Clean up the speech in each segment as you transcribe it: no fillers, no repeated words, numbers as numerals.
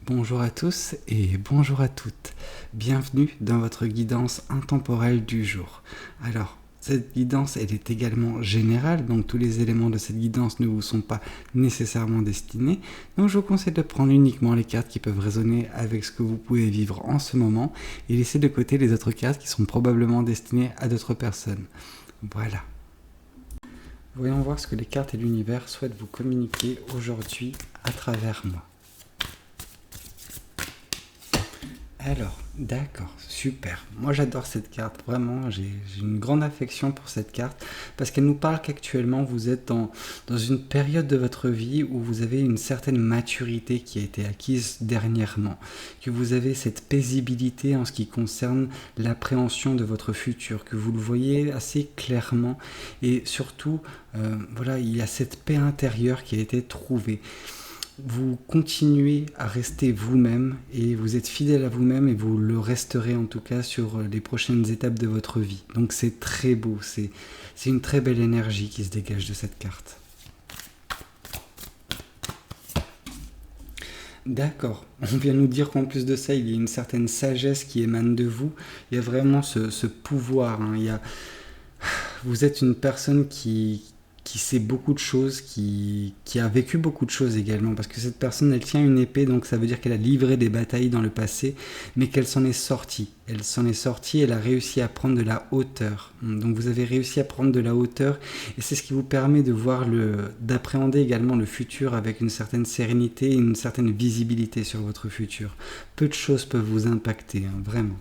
Bonjour à tous et bonjour à toutes. Bienvenue dans votre guidance intemporelle du jour. Alors, cette guidance, elle est également générale, donc tous les éléments de cette guidance ne vous sont pas nécessairement destinés. Donc je vous conseille de prendre uniquement les cartes qui peuvent résonner avec ce que vous pouvez vivre en ce moment et laisser de côté les autres cartes qui sont probablement destinées à d'autres personnes. Voilà. Voyons voir ce que les cartes et l'univers souhaitent vous communiquer aujourd'hui à travers moi. Alors, d'accord, super. Moi j'adore cette carte, vraiment, j'ai une grande affection pour cette carte parce qu'elle nous parle qu'actuellement vous êtes dans une période de votre vie où vous avez une certaine maturité qui a été acquise dernièrement, que vous avez cette paisibilité en ce qui concerne l'appréhension de votre futur, que vous le voyez assez clairement et surtout, voilà, il y a cette paix intérieure qui a été trouvée. Vous continuez à rester vous-même et vous êtes fidèle à vous-même et vous le resterez en tout cas sur les prochaines étapes de votre vie. Donc c'est très beau, c'est une très belle énergie qui se dégage de cette carte. D'accord, on vient nous dire qu'en plus de ça, il y a une certaine sagesse qui émane de vous. Il y a vraiment ce pouvoir, hein. Vous êtes une personne qui sait beaucoup de choses, qui a vécu beaucoup de choses également, parce que cette personne, elle tient une épée, donc ça veut dire qu'elle a livré des batailles dans le passé, mais qu'elle s'en est sortie. Elle s'en est sortie, elle a réussi à prendre de la hauteur. Donc vous avez réussi à prendre de la hauteur, et c'est ce qui vous permet de voir d'appréhender également le futur avec une certaine sérénité et une certaine visibilité sur votre futur. Peu de choses peuvent vous impacter, hein, vraiment.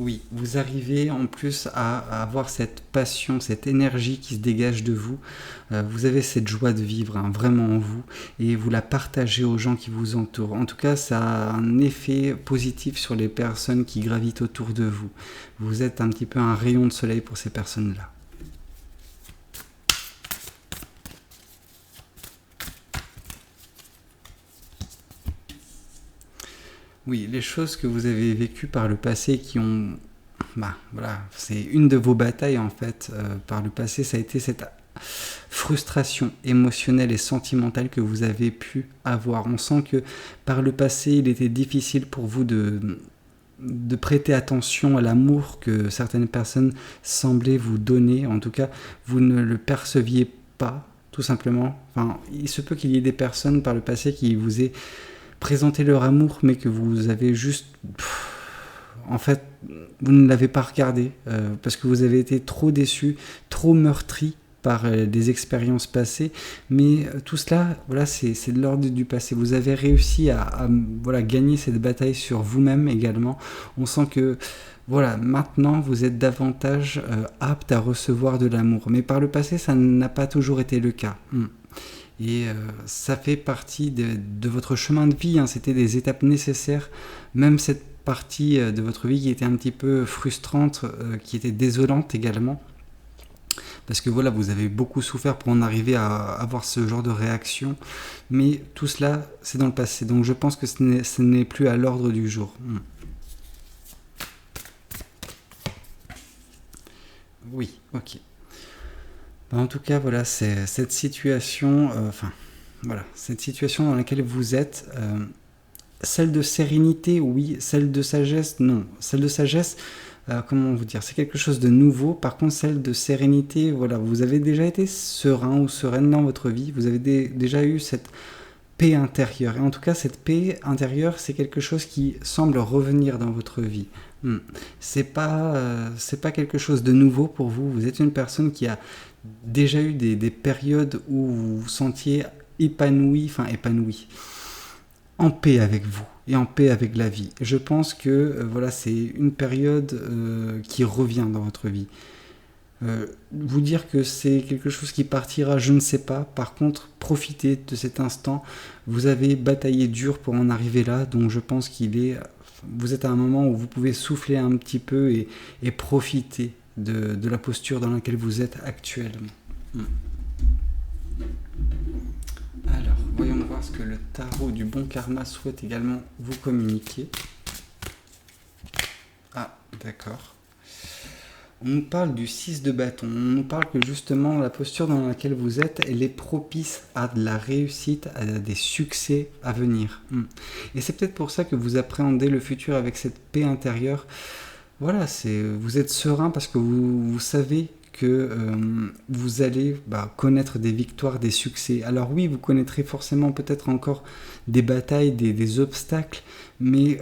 Oui, vous arrivez en plus à avoir cette passion, cette énergie qui se dégage de vous. Vous avez cette joie de vivre, hein, vraiment en vous, et vous la partagez aux gens qui vous entourent. En tout cas, ça a un effet positif sur les personnes qui gravitent autour de vous. Vous êtes un petit peu un rayon de soleil pour ces personnes-là. Oui, les choses que vous avez vécues par le passé qui ont... voilà, c'est une de vos batailles en fait. Par le passé, ça a été cette frustration émotionnelle et sentimentale que vous avez pu avoir. On sent que par le passé, il était difficile pour vous de prêter attention à l'amour que certaines personnes semblaient vous donner. En tout cas, vous ne le perceviez pas, tout simplement. Enfin, il se peut qu'il y ait des personnes par le passé qui vous aient présenter leur amour, mais que vous avez juste... en fait, vous ne l'avez pas regardé, parce que vous avez été trop déçu, trop meurtri par des expériences passées, mais tout cela, voilà, c'est de l'ordre du passé. Vous avez réussi à voilà, gagner cette bataille sur vous-même également. On sent que voilà, maintenant vous êtes davantage apte à recevoir de l'amour, mais par le passé, ça n'a pas toujours été le cas. Et ça fait partie de votre chemin de vie, hein. C'était des étapes nécessaires, même cette partie de votre vie qui était un petit peu frustrante, qui était désolante également, parce que voilà, vous avez beaucoup souffert pour en arriver à avoir ce genre de réaction, mais tout cela, c'est dans le passé, donc je pense que ce n'est plus à l'ordre du jour. Oui, ok. En tout cas, voilà, c'est cette situation, voilà, cette situation dans laquelle vous êtes, celle de sérénité, oui, celle de sagesse, non. Celle de sagesse, comment vous dire, c'est quelque chose de nouveau. Par contre, celle de sérénité, voilà, vous avez déjà été serein ou sereine dans votre vie, vous avez déjà eu cette paix intérieure. Et en tout cas, cette paix intérieure, c'est quelque chose qui semble revenir dans votre vie. C'est pas quelque chose de nouveau pour vous. Vous êtes une personne qui a déjà eu des périodes où vous vous sentiez épanoui, en paix avec vous et en paix avec la vie. Je pense que voilà, c'est une période qui revient dans votre vie. Vous dire que c'est quelque chose qui partira, je ne sais pas. Par contre, profitez de cet instant. Vous avez bataillé dur pour en arriver là, donc je pense vous êtes à un moment où vous pouvez souffler un petit peu et profiter de la posture dans laquelle vous êtes actuellement. Alors, voyons voir ce que le tarot du bon karma souhaite également vous communiquer. Ah, d'accord. On nous parle du 6 de bâton, on nous parle que justement la posture dans laquelle vous êtes, elle est propice à de la réussite, à des succès à venir. Et c'est peut-être pour ça que vous appréhendez le futur avec cette paix intérieure. Voilà, vous êtes serein parce que vous savez que vous allez connaître des victoires, des succès. Alors oui, vous connaîtrez forcément peut-être encore des batailles, des obstacles, mais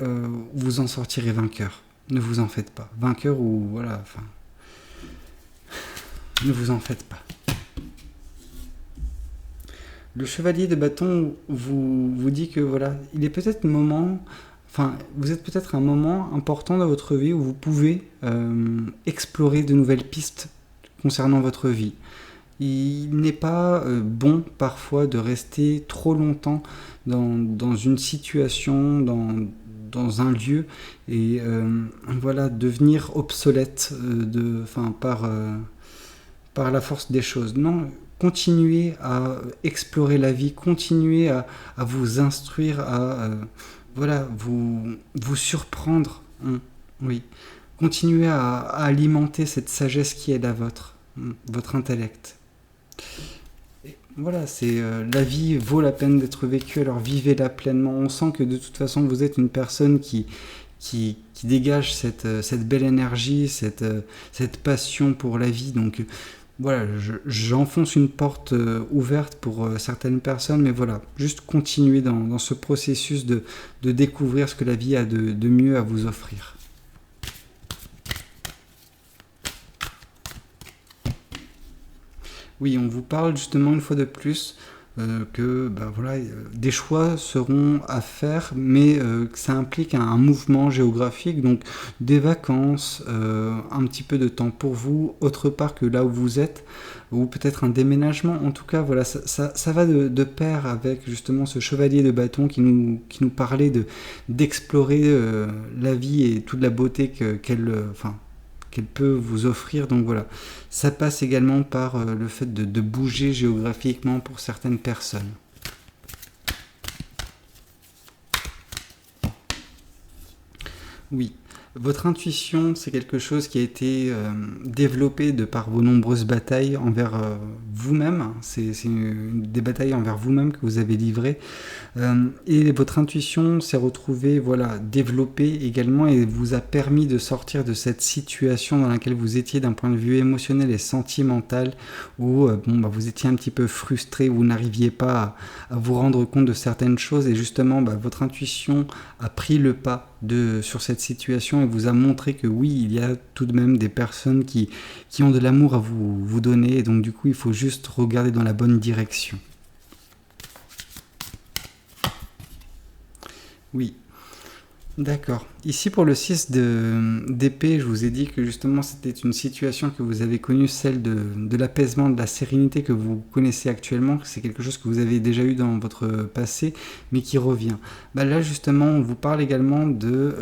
vous en sortirez vainqueur. Ne vous en faites pas. Vainqueur ou voilà, enfin... Ne vous en faites pas. Le chevalier de bâton vous dit que voilà, il est peut-être un moment, enfin, vous êtes peut-être à un moment important dans votre vie où vous pouvez explorer de nouvelles pistes concernant votre vie. Il n'est pas bon parfois de rester trop longtemps dans une situation, dans un lieu et voilà, devenir obsolète par la force des choses. Non, continuez à explorer la vie, continuez à vous instruire, à voilà, vous surprendre. Oui. Continuez à alimenter cette sagesse qui est la vôtre, votre intellect. Et voilà, c'est la vie vaut la peine d'être vécue, alors vivez-la pleinement. On sent que de toute façon vous êtes une personne qui dégage cette belle énergie, cette passion pour la vie. Donc voilà, j'enfonce une porte ouverte pour certaines personnes, mais voilà, juste continuer dans ce processus de découvrir ce que la vie a de mieux à vous offrir. Oui, on vous parle justement une fois de plus que des choix seront à faire, mais que ça implique un mouvement géographique, donc des vacances, un petit peu de temps pour vous, autre part que là où vous êtes, ou peut-être un déménagement. En tout cas, voilà, ça va de pair avec justement ce chevalier de bâton qui nous parlait d'explorer la vie et toute la beauté qu'elle peut vous offrir. Donc voilà, ça passe également par le fait de bouger géographiquement pour certaines personnes. Oui, votre intuition, c'est quelque chose qui a été développé de par vos nombreuses batailles envers vous-même. C'est des batailles envers vous-même que vous avez livrées. Et votre intuition s'est retrouvée développée également et vous a permis de sortir de cette situation dans laquelle vous étiez d'un point de vue émotionnel et sentimental où vous étiez un petit peu frustré, vous n'arriviez pas à vous rendre compte de certaines choses et justement votre intuition a pris le pas sur cette situation et vous a montré que oui, il y a tout de même des personnes qui ont de l'amour à vous donner et donc du coup il faut juste regarder dans la bonne direction. Oui, d'accord. Ici pour le 6 d'épée, je vous ai dit que justement c'était une situation que vous avez connue, celle de l'apaisement, de la sérénité que vous connaissez actuellement. C'est quelque chose que vous avez déjà eu dans votre passé, mais qui revient. Là justement, on vous parle également de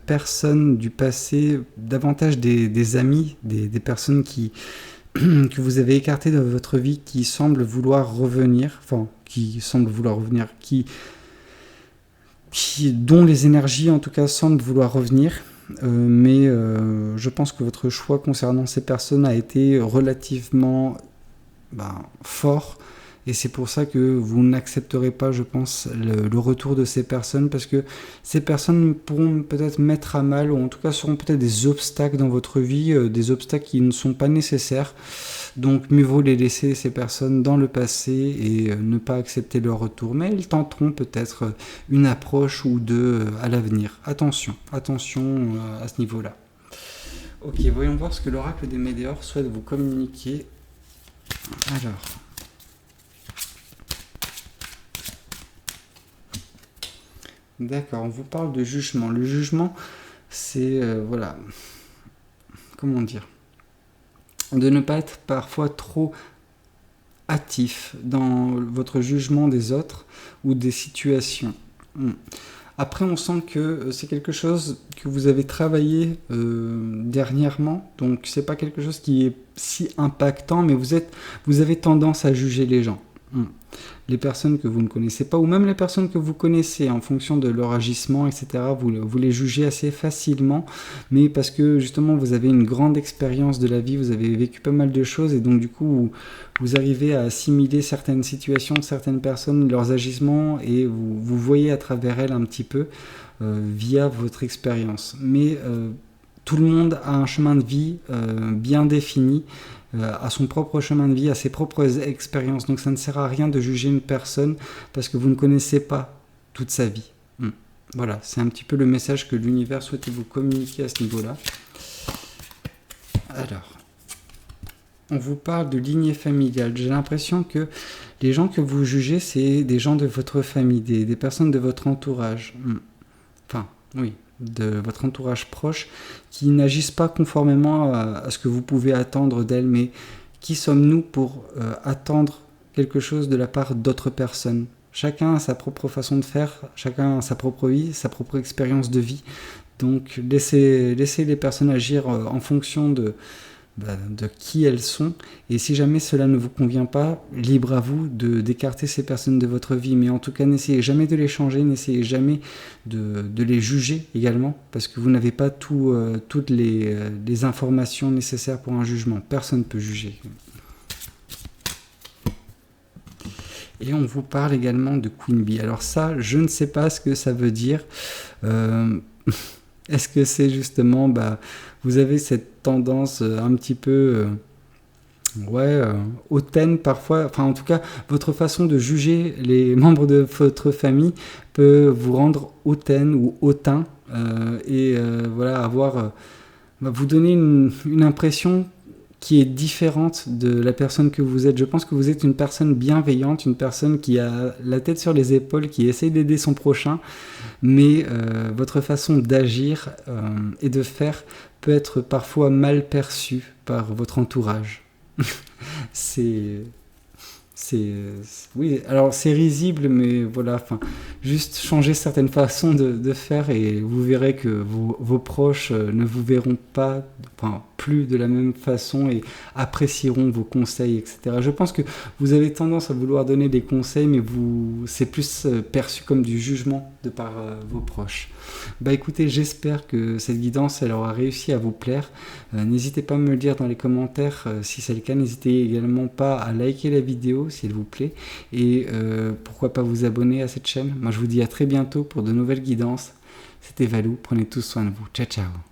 personnes du passé, davantage des amis, des personnes que vous avez écartées de votre vie, qui semblent vouloir revenir, dont les énergies en tout cas semblent vouloir revenir, mais je pense que votre choix concernant ces personnes a été relativement fort et c'est pour ça que vous n'accepterez pas, je pense, le retour de ces personnes parce que ces personnes pourront peut-être mettre à mal ou en tout cas seront peut-être des obstacles dans votre vie, des obstacles qui ne sont pas nécessaires. Donc mieux vaut les laisser, ces personnes, dans le passé et ne pas accepter leur retour. Mais ils tenteront peut-être une approche ou deux à l'avenir. Attention à ce niveau-là. Ok, voyons voir ce que l'oracle des Médéors souhaite vous communiquer. Alors... D'accord, on vous parle de jugement. Le jugement, c'est... comment dire ? De ne pas être parfois trop hâtif dans votre jugement des autres ou des situations. Après, on sent que c'est quelque chose que vous avez travaillé dernièrement, donc c'est pas quelque chose qui est si impactant, mais vous avez tendance à juger les gens. Les personnes que vous ne connaissez pas, ou même les personnes que vous connaissez, en fonction de leur agissement, etc., vous les jugez assez facilement, mais parce que justement vous avez une grande expérience de la vie, vous avez vécu pas mal de choses, et donc du coup vous arrivez à assimiler certaines situations, certaines personnes, leurs agissements, et vous voyez à travers elles un petit peu via votre expérience. Mais tout le monde a un chemin de vie bien défini, à son propre chemin de vie, à ses propres expériences. Donc ça ne sert à rien de juger une personne parce que vous ne connaissez pas toute sa vie. Voilà, c'est un petit peu le message que l'univers souhaitait vous communiquer à ce niveau-là. Alors, on vous parle de lignée familiale. J'ai l'impression que les gens que vous jugez, c'est des gens de votre famille, des personnes de votre entourage. Enfin, oui, de votre entourage proche, qui n'agissent pas conformément à ce que vous pouvez attendre d'elles, mais qui sommes-nous pour attendre quelque chose de la part d'autres personnes? Chacun a sa propre façon de faire, chacun a sa propre vie, sa propre expérience de vie. Donc laissez les personnes agir en fonction de qui elles sont, et si jamais cela ne vous convient pas, libre à vous d'écarter ces personnes de votre vie, mais en tout cas n'essayez jamais de les changer, n'essayez jamais de les juger également, parce que vous n'avez pas toutes les informations nécessaires pour un jugement, personne ne peut juger. Et on vous parle également de Queen Bee. Alors ça, je ne sais pas ce que ça veut dire. Est-ce que c'est justement, vous avez cette tendance un petit peu, hautaine parfois, enfin en tout cas, votre façon de juger les membres de votre famille peut vous rendre hautaine ou hautain, vous donner une impression qui est différente de la personne que vous êtes. Je pense que vous êtes une personne bienveillante, une personne qui a la tête sur les épaules, qui essaie d'aider son prochain, mais votre façon d'agir et de faire peut être parfois mal perçue par votre entourage. Oui, alors c'est risible, mais voilà, juste changer certaines façons de faire et vous verrez que vos proches ne vous verront pas, plus de la même façon et apprécieront vos conseils, etc. Je pense que vous avez tendance à vouloir donner des conseils, mais c'est plus perçu comme du jugement de par vos proches. Écoutez, j'espère que cette guidance, elle aura réussi à vous plaire. N'hésitez pas à me le dire dans les commentaires si c'est le cas. N'hésitez également pas à liker la vidéo si elle vous plaît, et pourquoi pas vous abonner à cette chaîne. Moi je vous dis à très bientôt pour de nouvelles guidances. C'était Valou, prenez tous soin de vous. Ciao ciao.